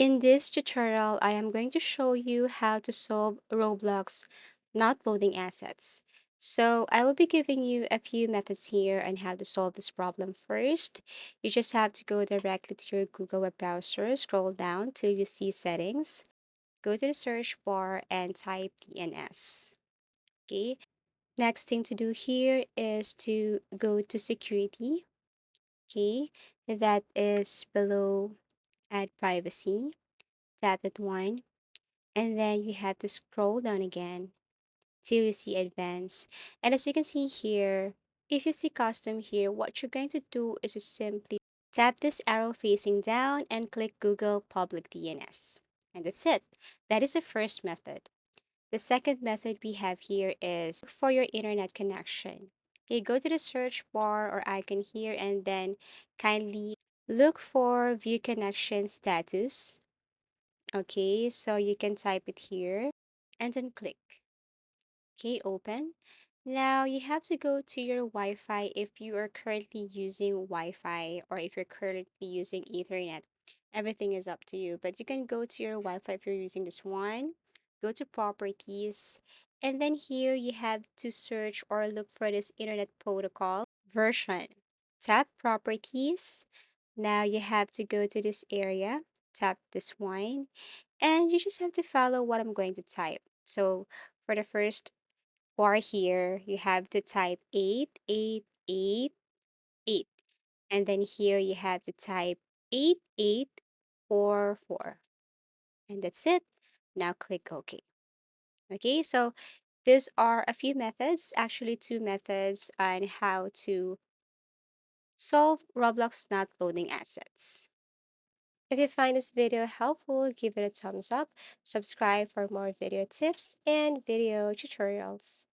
In this tutorial, I am going to show you how to solve Roblox not loading assets. So I will be giving you a few methods here on how to solve this problem first. You just have to go directly to your Google web browser, scroll down till you see settings, go to the search bar and type DNS. Okay. Next thing to do here is to go to security. Okay. That is below add privacy. Tap that one, and then you have to scroll down again till you see advanced. And as you can see here, if you see custom here, what you're going to do is to simply tap this arrow facing down and click Google Public DNS. And that's it. That is the first method. The second method we have here is for your internet connection. You go to the search bar or icon here and then kindly look for view connection status. Okay, so you can type it here and then click. Okay, open. Now you have to go to your Wi-Fi if you are currently using Wi-Fi or if you're currently using Ethernet. Everything is up to you, but you can go to your Wi-Fi if you're using this one. Go to properties, and then here you have to search or look for this Internet Protocol version. Tap properties. Now you have to go to this area, tap this one, and you just have to follow what I'm going to type. So for the first bar here, you have to type 8888, and then here you have to type 8844, and that's it. Now click OK. Okay, so these are a few methods, actually two methods on how to solve Roblox not loading assets. If you find this video helpful, give it a thumbs up, subscribe for more video tips and video tutorials.